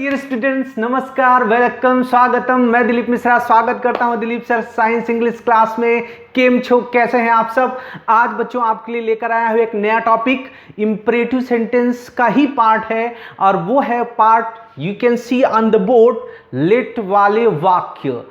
Dear students, नमस्कार, welcome, स्वागतम। मैं दिलीप मिश्रा स्वागत करता हूं Dilip sir science English class में। केम छो, कैसे हैं आप सब। आज बच्चों आपके लिए लेकर आया हूं एक नया टॉपिक, इंपरेटिव सेंटेंस का ही पार्ट है और वो है part you can see on the board, let वाले वाक्य।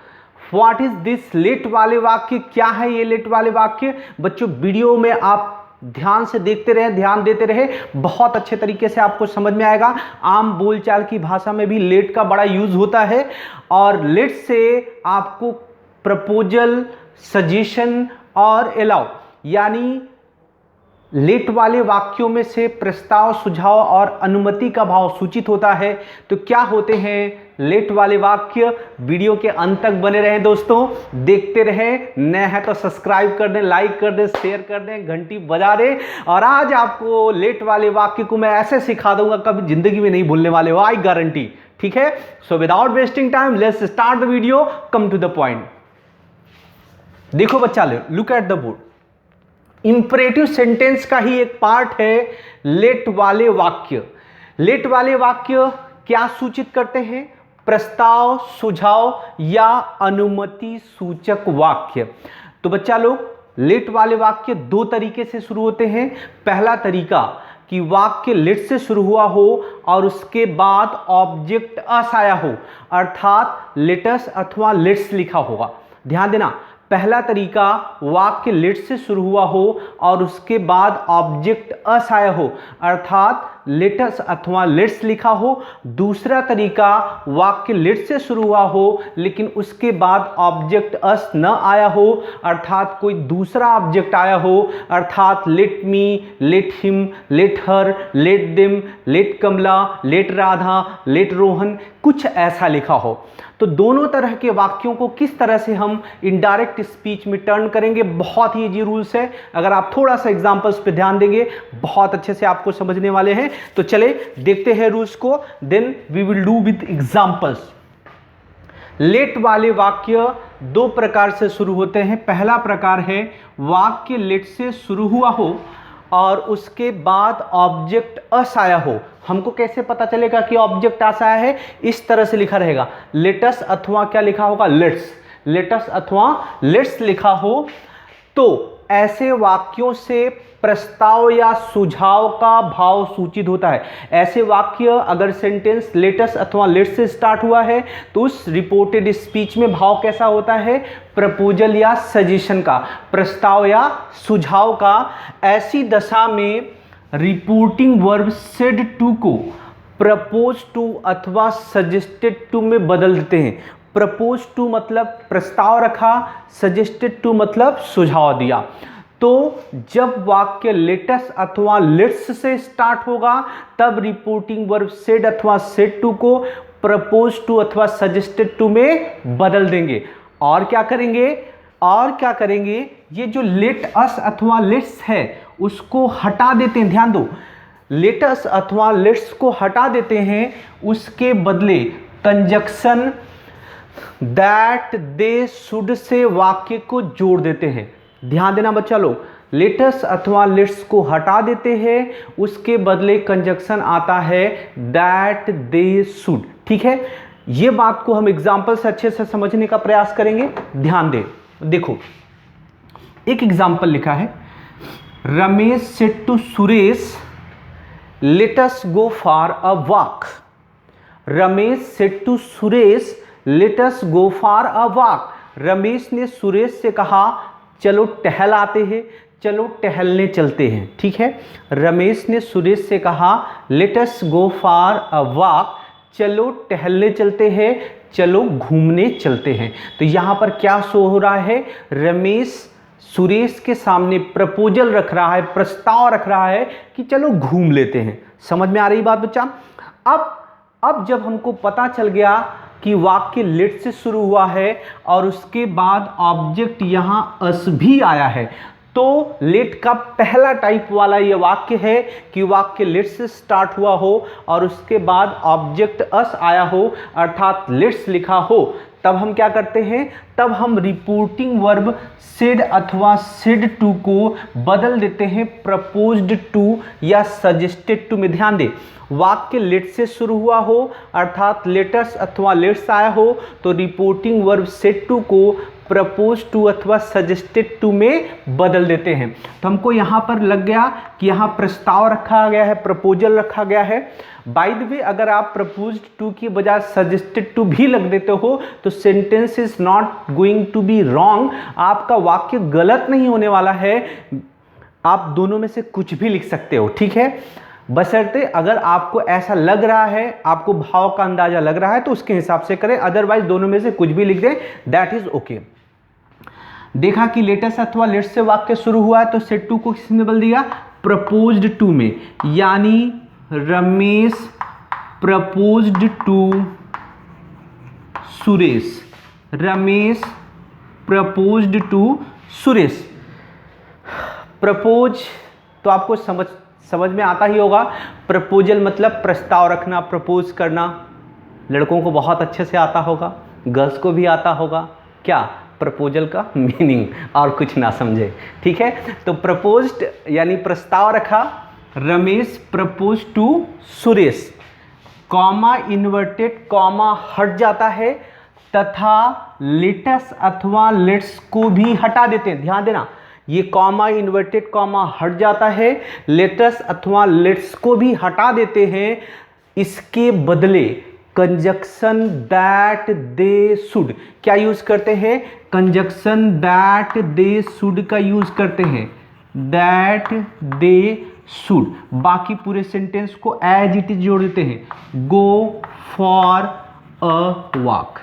व्हाट इज दिस लेट वाले वाक्य, क्या है ये लेट वाले वाक्य। बच्चों वीडियो में आप ध्यान से देखते रहे, ध्यान देते रहे, बहुत अच्छे तरीके से आपको समझ में आएगा। आम बोलचाल की भाषा में भी लेट का बड़ा यूज होता है और लेट से आपको प्रपोजल, सजेशन और अलाउ, यानी लेट वाले वाक्यों में से प्रस्ताव, सुझाव और अनुमति का भाव सूचित होता है। तो क्या होते हैं लेट वाले वाक्य। वीडियो के अंत तक बने रहें दोस्तों, देखते रहें। नए हैं तो सब्सक्राइब कर दें, लाइक कर दें, शेयर कर दें, घंटी बजा दें। और आज आपको लेट वाले वाक्य को मैं ऐसे सिखा दूंगा कभी जिंदगी में नहीं भूलने वाले हो, आई गारंटी। ठीक है, so without wasting time let's start the video, come to the point. देखो बच्चा, look at the board. Imperative sentence का ही एक पार्ट है लेट वाले वाक्य। लेट वाले वाक्य क्या सूचित करते हैं? प्रस्ताव, सुझाव या अनुमति सूचक वाक्य। तो बच्चा लोग, लेट वाले वाक्य दो तरीके से शुरू होते हैं। पहला तरीका कि वाक्य लेट से शुरू हुआ हो और उसके बाद ऑब्जेक्ट अस आया हो, अर्थात लेटस अथवा लेट्स लिखा होगा। ध्यान देना, पहला तरीका वाक्य लेट से शुरू हुआ हो और उसके बाद ऑब्जेक्ट अस आया हो, अर्थात लेटस अथवा लेट्स लिखा हो। दूसरा तरीका वाक्य लेट से शुरू हुआ हो लेकिन उसके बाद ऑब्जेक्ट अस न आया हो, अर्थात कोई दूसरा ऑब्जेक्ट आया हो, अर्थात let me, let him, let her, let them, let Kamala, let Radha, let Rohan, कुछ ऐसा लिखा हो। तो दोनों तरह के वाक्यों को किस तरह से हम इनडायरेक्ट स्पीच में टर्न करेंगे, बहुत ही इजी रूल्स है। अगर आप थोड़ा सा एग्जांपल्स पे ध्यान देंगे बहुत अच्छे से आपको समझने वाले हैं। तो चले देखते हैं रूल्स को, then we will do with examples. Let वाले वाक्य दो प्रकार से शुरू होते हैं। पहला प्रकार है वाक्य लेट से शुरू हुआ हो और उसके बाद ऑब्जेक्ट अस आया हो। हमको कैसे पता चलेगा कि ऑब्जेक्ट अस आया है? इस तरह से लिखा रहेगा, लेटस अथवा क्या लिखा होगा, लेट्स, लेटस अथवा लेट्स लिखा हो। तो ऐसे वाक्यों से प्रस्ताव या सुझाव का भाव सूचित होता है। ऐसे वाक्य अगर सेंटेंस लेटस अथवा लेट्स से स्टार्ट हुआ है तो उस रिपोर्टेड स्पीच में भाव कैसा होता है? प्रपोजल या सजेशन का, प्रस्ताव या सुझाव का। ऐसी दशा में रिपोर्टिंग वर्ब सेड टू को प्रपोज टू अथवा सजेस्टेड टू में बदल देते हैं। प्रपोज टू मतलब प्रस्ताव रखा, सजेस्टेड टू मतलब सुझाव दिया। तो जब वाक्य लेटस अथवा लेट्स से स्टार्ट होगा तब रिपोर्टिंग वर्ब सेड अथवा सेड टू को प्रपोज टू अथवा सजेस्टेड टू में बदल देंगे। और क्या करेंगे? और क्या करेंगे, ये जो लेट अस अथवा लेट्स है उसको हटा देते हैं। ध्यान दो, लेटस अथवा लेट्स को हटा देते हैं, उसके बदले conjunction that they should say वाक्य को जोड़ देते हैं। ध्यान देना बच्चा लोग, लेटस अथवा लेट्स को हटा देते हैं, उसके बदले कंजक्शन आता है दैट दे शुड। ठीक है, ये बात को हम एग्जाम्पल से अच्छे से समझने का प्रयास करेंगे। ध्यान दे, देखो एक एग्जाम्पल लिखा है, Ramesh said to Suresh let us go for a walk. Ramesh said to Suresh let us go for a walk. Ramesh ने सुरेश से कहा चलो टहल आते हैं, चलो टहलने चलते हैं। ठीक है, रमेश ने सुरेश से कहा late us go for a walk, चलो टहलने चलते हैं, चलो घूमने चलते हैं। तो यहां पर क्या शो हो रहा है? रमेश सुरेश के सामने प्रपोजल रख रहा है, प्रस्ताव रख रहा है कि चलो घूम लेते हैं। समझ में आ रही बात बच्चा? अब जब हमको पता चल गया कि वाक्य लेट से शुरू हुआ है और उसके बाद ऑब्जेक्ट यहां अस भी आया है, तो लेट का पहला टाइप वाला ये वाक्य है कि वाक्य लेट से स्टार्ट हुआ हो और उसके बाद ऑब्जेक्ट अस आया हो, अर्थात लेट्स लिखा हो। तब हम क्या करते हैं, तब हम रिपोर्टिंग वर्ब सेड अथवा सेड टू को बदल देते हैं प्रपोज्ड टू या सजेस्टेड टू में। ध्यान दे, वाक्य लेट से शुरू हुआ हो अर्थात लेटर्स अथवा लेट्स आया हो तो रिपोर्टिंग वर्ब सेड टू को प्रपोज टू अथवा सजेस्टेड टू में बदल देते हैं। तो हमको यहाँ पर लग गया कि यहाँ प्रस्ताव रखा गया है, प्रपोजल रखा गया है। बाय द वे, अगर आप प्रपोज्ड टू की बजाय सजेस्टेड टू भी लग देते हो तो sentence is not going to be wrong, आपका वाक्य गलत नहीं होने वाला है। आप दोनों में से कुछ भी लिख सकते हो, ठीक है, बशर्ते अगर आपको ऐसा लग रहा है, आपको भाव का अंदाजा लग रहा है तो उसके हिसाब से करें, अदरवाइज दोनों में से कुछ भी लिख दें, दैट इज ओके। देखा कि लेटेस्ट अथवा लेट से वाक्य शुरू हुआ है तो सेड टू को किसने बदल दिया, प्रपोज्ड टू में, यानी Ramesh proposed to Suresh, Ramesh proposed to Suresh. Propose तो आपको समझ में आता ही होगा, प्रपोजल मतलब प्रस्ताव रखना, प्रपोज करना, लड़कों को बहुत अच्छे से आता होगा, गर्ल्स को भी आता होगा। क्या प्रपोजल का मीनिंग, और कुछ ना समझे, ठीक है। तो प्रपोज्ड यानी प्रस्ताव रखा, Ramesh propose to Suresh, comma inverted comma हट जाता है तथा लेटस अथवा लेट्स को भी हटा देते हैं। ध्यान देना, ये कॉमा इन्वर्टेड कॉमा हट जाता है, लेटस अथवा लेट्स को भी हटा देते हैं। इसके बदले कंजक्शन दैट दे शुड क्या यूज करते हैं, कंजक्शन दैट दे शुड का यूज करते हैं, दैट दे शुड। बाकी पूरे सेंटेंस को एज इट इज जोड़ देते हैं, गो फॉर अ वॉक।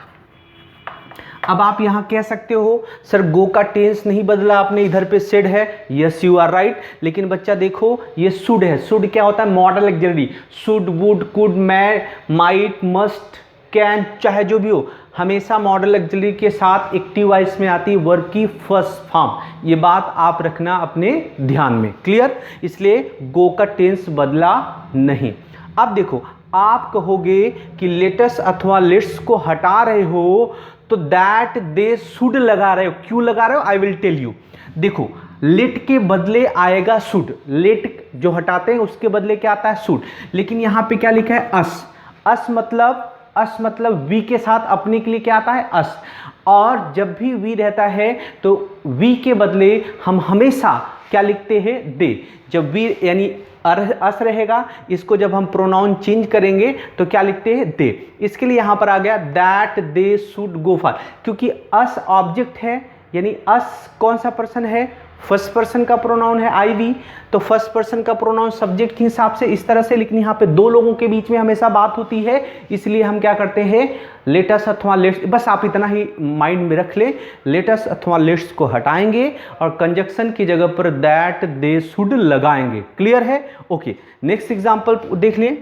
अब आप यहां कह सकते हो सर गो का टेंस नहीं बदला आपने, इधर पे सेड है, यस यू आर राइट, लेकिन बच्चा देखो ये शुड है। शुड क्या होता है, modal auxiliary, should would could may might must can, चाहे जो भी हो, हमेशा मॉडल ऑक्सिलरी के साथ एक्टिव वॉइस में आती है वर्ब की फर्स्ट फॉर्म। ये बात आप रखना अपने ध्यान में, क्लियर। इसलिए गो का टेंस बदला नहीं। अब देखो, आप कहोगे कि लेटस अथवा लेट्स को हटा रहे हो तो दैट दे शुड लगा रहे हो, क्यों लगा रहे हो, आई विल टेल यू। देखो, लेट के बदले आएगा शुड, लेट जो हटाते हैं उसके बदले क्या आता है, शुड, लेकिन यहां पे क्या लिखा है, अस। अस मतलब वी के साथ अपने के लिए क्या आता है, अस। और जब भी वी रहता है तो वी के बदले हम हमेशा क्या लिखते हैं, दे। जब वी यानी अस रहेगा, इसको जब हम प्रोनाउन चेंज करेंगे तो क्या लिखते हैं, दे। इसके लिए यहां पर आ गया that they should go for, क्योंकि अस ऑब्जेक्ट है, यानी अस कौन सा पर्सन है, फर्स्ट पर्सन का प्रोनाउन है आई वी, तो फर्स्ट पर्सन का प्रोनाउन सब्जेक्ट के हिसाब से इस तरह से लिखनी, यहाँ पे दो लोगों के बीच में हमेशा बात होती है, इसलिए हम क्या करते हैं, लेटस अथवा लेट्स, बस आप इतना ही माइंड में रख ले, लेटस अथवा लेट्स को हटाएंगे और कंजक्शन की जगह पर दैट दे शुड लगाएंगे। क्लियर है, ओके। नेक्स्ट एग्जांपल देख लें,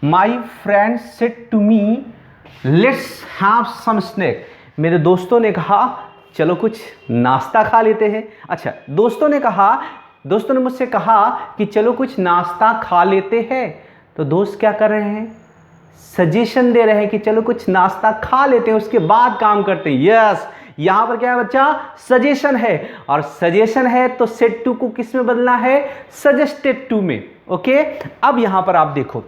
my friend said to me let's have some snack, मेरे दोस्तों ने कहा चलो कुछ नाश्ता खा लेते हैं। अच्छा, दोस्तों ने मुझसे कहा कि चलो कुछ नाश्ता खा लेते हैं, तो दोस्त क्या कर रहे हैं, सजेशन दे रहे हैं कि चलो कुछ नाश्ता खा लेते हैं, उसके बाद काम करते हैं। यस, यहां पर क्या है बच्चा, सजेशन है, और सजेशन है तो सेड टू को किस में बदलना है, सजेस्टेड टू में। ओके, अब यहां पर आप देखो,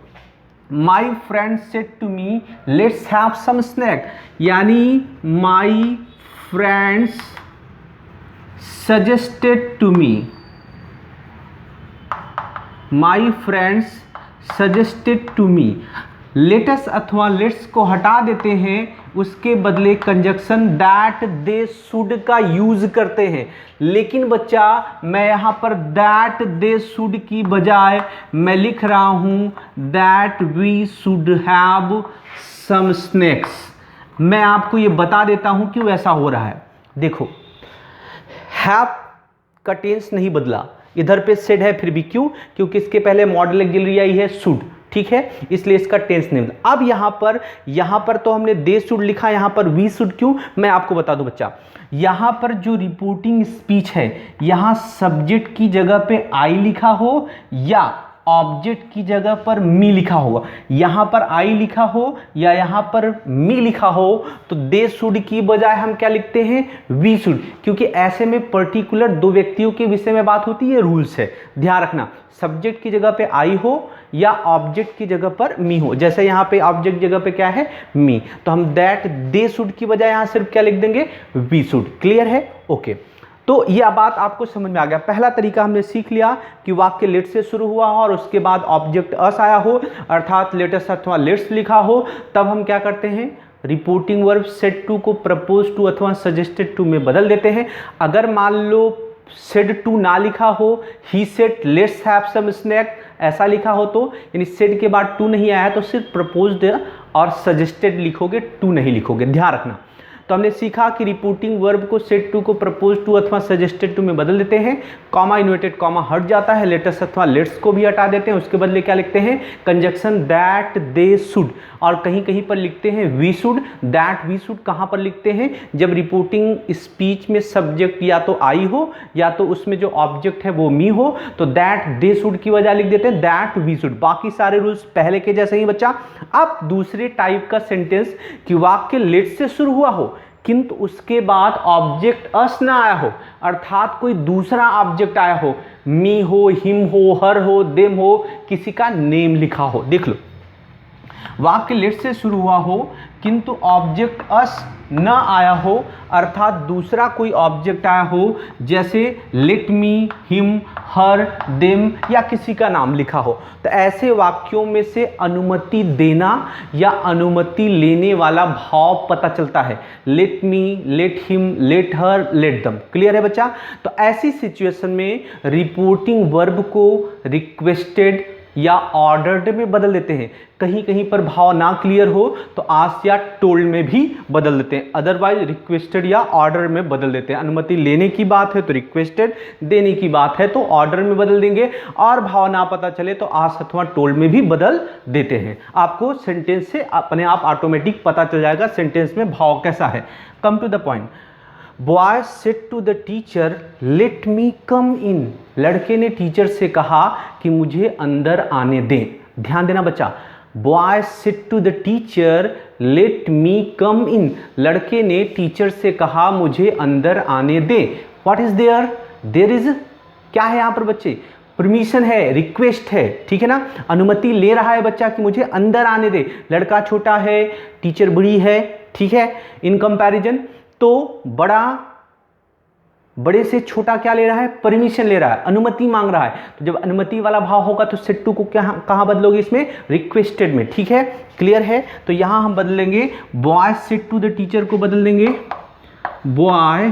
my friend said to me let's have some snack, यानी my friends suggested to me, my friends suggested to me। Let's अथवा लेट्स को हटा देते हैं, उसके बदले कंजक्शन दैट दे शुड का यूज करते हैं। लेकिन बच्चा मैं यहां पर दैट दे शुड की बजाय मैं लिख रहा हूं that we should have some snacks. मैं आपको ये बता देता हूं क्यों ऐसा हो रहा है। देखो, हैव का टेंस नहीं बदला, इधर पे सेड है, फिर भी क्यों, क्योंकि इसके पहले मॉडल ऑक्सिलरी आई है शुड, ठीक है, इसलिए इसका टेंस नहीं बदला। अब यहां पर तो हमने दे शुड लिखा, यहां पर वी शुड क्यों, मैं आपको बता दूं बच्चा, यहां पर जो रिपोर्टिंग स्पीच है, यहां सब्जेक्ट की जगह पे आई लिखा हो या ऑब्जेक्ट की जगह पर मी लिखा होगा, यहां पर आई लिखा हो या यहां पर मी लिखा हो, तो दे शुड की बजाय हम क्या लिखते हैं, वी शुड, क्योंकि ऐसे में पर्टिकुलर दो व्यक्तियों के विषय में बात होती है, रूल्स है, ध्यान रखना। सब्जेक्ट की जगह पे आई हो या ऑब्जेक्ट की जगह पर मी हो, जैसे यहां पे ऑब्जेक्ट जगह पे क्या है, मी, तो हम दैट दे शुड की बजाय यहां सिर्फ क्या लिख देंगे, वी शुड। क्लियर है? ओके, तो यह बात आपको समझ में आ गया। पहला तरीका हमने सीख लिया कि वाक्य लेट से शुरू हुआ हो और उसके बाद ऑब्जेक्ट अस आया हो, अर्थात लेटेस्ट अथवा लेट्स लिखा हो, तब हम क्या करते हैं, रिपोर्टिंग वर्ब सेड टू को प्रपोज टू अथवा सजेस्टेड टू में बदल देते हैं। अगर मान लो सेड टू ना लिखा हो, he said let's have some snack ऐसा लिखा हो, तो यानी सेड के बाद टू नहीं आया तो सिर्फ प्रपोज्ड और सजेस्टेड लिखोगे, टू नहीं लिखोगे, ध्यान रखना। तो हमने सीखा कि रिपोर्टिंग वर्ब को सेड टू को प्रपोज टू अथवा सजेस्टेड टू में बदल देते हैं, कॉमा इन्वर्टेड कॉमा हट जाता है, लेटेस्ट अथवा लेट्स को भी हटा देते हैं, उसके बदले क्या लिखते हैं, कंजक्शन दैट दे शुड, और कहीं कहीं पर लिखते हैं we should. That we should कहाँ पर लिखते हैं, जब रिपोर्टिंग स्पीच में सब्जेक्ट या तो आई हो या तो उसमें जो ऑब्जेक्ट है वो मी हो, तो दैट दे शुड की वजह लिख देते हैं दैट वी शुड। बाकी सारे रूल्स पहले के जैसे ही बच्चा। अब दूसरे टाइप का सेंटेंस कि वाक्य लेट से शुरू हुआ हो किंतु उसके बाद ऑब्जेक्ट अस ना आया हो, अर्थात कोई दूसरा ऑब्जेक्ट आया हो, मी हो, हिम हो, हर हो, देम हो, किसी का नेम लिखा हो। देख लो, वाक्य लेट से शुरू हुआ हो किंतु ऑब्जेक्ट अस न आया हो, अर्थात दूसरा कोई ऑब्जेक्ट आया हो, जैसे लेट मी, हिम, हर, देम या किसी का नाम लिखा हो, तो ऐसे वाक्यों में से अनुमति देना या अनुमति लेने वाला भाव पता चलता है। Late me, let him, let her, let them. Clear है बच्चा? तो ऐसी सिचुएशन में रिपोर्टिंग वर्ब को रिक्वेस्टेड या ऑर्डर्ड में बदल देते हैं। कहीं कहीं पर भाव ना क्लियर हो तो आस्क या टोल्ड में भी बदल देते हैं, अदरवाइज रिक्वेस्टेड या ऑर्डर में बदल देते हैं। अनुमति लेने की बात है तो रिक्वेस्टेड, देने की बात है तो ऑर्डर में बदल देंगे, और भाव ना पता चले तो आस्क अथवा टोल्ड में भी बदल देते हैं। आपको सेंटेंस से अपने आप ऑटोमेटिक पता चल जाएगा सेंटेंस में भाव कैसा है। Come to the point. Boy said to the teacher let me come in, लड़के ने टीचर से कहा कि मुझे अंदर आने दें। ध्यान देना बच्चा, boy said to the teacher let me come in, लड़के ने टीचर से कहा मुझे अंदर आने दें। What is there, there is क्या है यहाँ पर बच्चे, परमिशन है, रिक्वेस्ट है, ठीक है ना, अनुमति ले रहा है बच्चा कि मुझे अंदर आने दे। लड़का छोटा है, टीचर बड़ी है, ठीक है, इन कंपैरिजन। तो बड़े से छोटा क्या ले रहा है, परमिशन ले रहा है, अनुमति मांग रहा है। तो जब अनुमति वाला भाव होगा तो सेड टू को क्या कहां बदलोगे, इसमें रिक्वेस्टेड में। ठीक है, क्लियर है? तो यहां हम बदलेंगे boy said to the teacher को बदल देंगे boy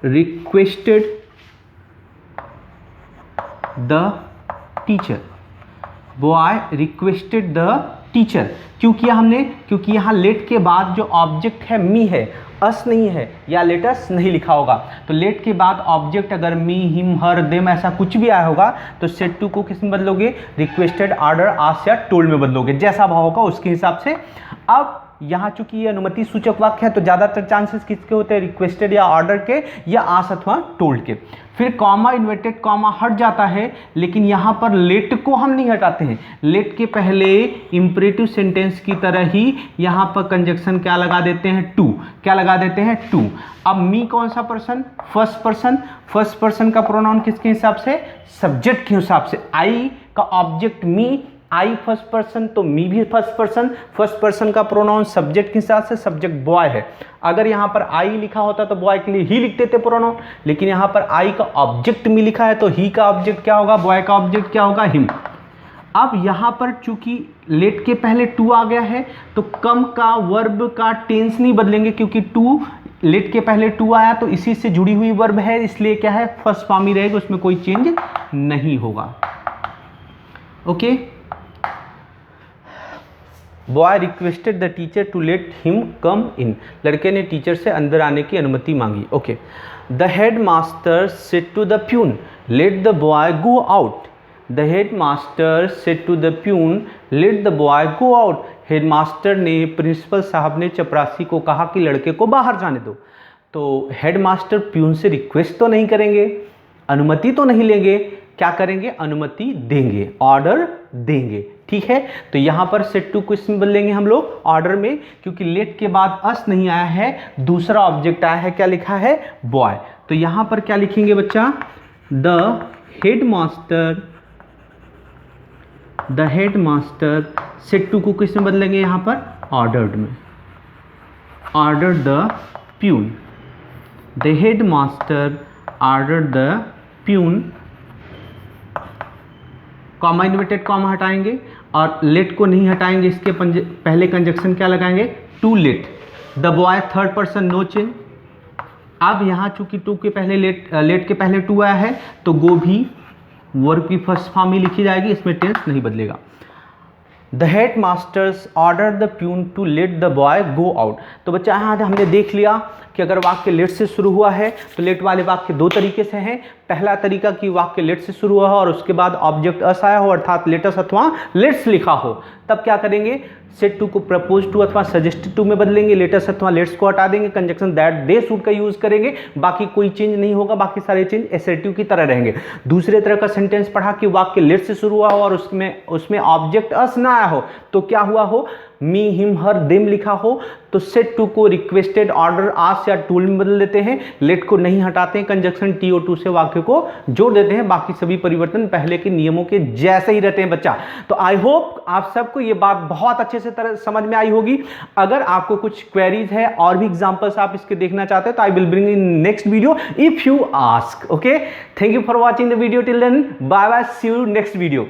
requested the teacher, boy requested the teacher. क्योंकि यहां लेट के बाद जो ऑब्जेक्ट है मी है, अस नहीं है, या लेटस नहीं लिखा होगा। तो लेट के बाद ऑब्जेक्ट अगर मी, हिम, हर, देम ऐसा कुछ भी आया होगा तो सेड टू को किस में बदलोगे, रिक्वेस्टेड, ऑर्डर, आस्क या टोल्ड में बदलोगे, जैसा भाव होगा उसके हिसाब से। अब यहाँ चूंकि ये अनुमति सूचक वाक्य है तो ज्यादातर चांसेस किसके होते हैं, रिक्वेस्टेड या ऑर्डर के या आस्क अथवा टोल्ड के। फिर कॉमा इन्वर्टेड कॉमा हट जाता है, लेकिन यहाँ पर लेट को हम नहीं हटाते हैं। लेट के पहले इंपरेटिव सेंटेंस की तरह ही यहाँ पर कंजक्शन क्या लगा देते हैं, टू। क्या लगा देते हैं, टू। अब मी कौन सा person, first person. First person का प्रोनाउन किसके हिसाब से, सब्जेक्ट के हिसाब से। आई का ऑब्जेक्ट मी, आई फर्स्ट पर्सन तो मी भी फर्स्ट पर्सन। फर्स्ट पर्सन का प्रोनाउन सब्जेक्ट के हिसाब से, सब्जेक्ट बॉय है। अगर यहाँ पर आई लिखा होता तो बॉय के लिए ही लिखते थे प्रोनाउन, लेकिन यहाँ पर आई का ऑब्जेक्ट मी लिखा है तो ही का ऑब्जेक्ट क्या होगा, बॉय का ऑब्जेक्ट क्या होगा, हिम। अब यहाँ पर चूंकि लेट के पहले टू आ गया है तो कम का वर्ब का टेंस नहीं बदलेंगे, क्योंकि टू लेट के पहले टू आया तो इसी से जुड़ी हुई वर्ब है, इसलिए क्या है, फर्स्ट फॉर्म ही रहेगा, उसमें कोई चेंज नहीं होगा। Okay, boy requested the teacher to let him come in, लड़के ने टीचर से अंदर आने की अनुमति मांगी। Okay, the headmaster said to the peon let the boy go out. The headmaster said to the peon let the boy go out. Headmaster ने, principal साहब ने चपरासी को कहा कि लड़के को बाहर जाने दो। तो हेड मास्टर प्यून से रिक्वेस्ट तो नहीं करेंगे, अनुमति तो नहीं लेंगे, क्या करेंगे, अनुमति देंगे, ऑर्डर देंगे। ठीक है, तो यहां पर सेट टू को इसमें बदलेंगे हम लोग ऑर्डर में, क्योंकि लेट के बाद अस नहीं आया है, दूसरा ऑब्जेक्ट आया है, क्या लिखा है, बॉय। तो यहां पर क्या लिखेंगे बच्चा, द हेडमास्टर सेट टू को किसमें बदलेंगे, यहां पर ऑर्डर्ड में, order the peon, the headmaster order the peon, comma inverted comma हटाएंगे और लेट को नहीं हटाएंगे, इसके पहले कंजक्शन क्या लगाएंगे, to let, the boy third person no change. अब यहाँ चूंकि टू के पहले लेट के पहले टू आया है तो गो भी वर्ब की फर्स्ट फॉर्म ही लिखी जाएगी, इसमें टेंस नहीं बदलेगा। The head masters order the peon to let the boy go out. तो बच्चा यहाँ हमने देख लिया कि अगर वाक्य लेट से शुरू हुआ है तो लेट वाले वाक्य दो तरीके से हैं। पहला तरीका कि वाक्य लेट से शुरू हुआ हो और उसके बाद ऑब्जेक्ट अस आया हो, अर्थात लेटस अथवा लेट्स लिखा हो, तब क्या करेंगे, सेट टू को प्रपोज टू अथवा सजेस्टेड टू में बदलेंगे, लेटस अथवा लेट्स को हटा देंगे, कंजक्शन दैट दे शुड का यूज करेंगे, बाकी कोई चेंज नहीं होगा, बाकी सारे चेंज एसर्टिव की तरह रहेंगे। दूसरे तरह का सेंटेंस पढ़ा कि वाक्य लेट से शुरू हुआ हो और उसमें ऑब्जेक्ट अस ना आया हो, तो क्या हुआ हो, मी हिम हर देम लिखा हो, तो सेट टू को रिक्वेस्टेड ऑर्डर आस्क या टूल में बदल देते हैं, लेट को नहीं हटाते हैं, कंजक्शन TO2 से वाक्य को जोड़ देते हैं, बाकी सभी परिवर्तन पहले के नियमों के जैसे ही रहते हैं बच्चा। तो आई होप आप सबको ये बात बहुत अच्छे से तरह समझ में आई होगी। अगर आपको कुछ क्वेरीज है और भी एग्जांपल्स आप इसके देखना चाहते हैं तो I will bring in next video if you ask. Okay, thank you for watching the video till then, bye bye, see you next video.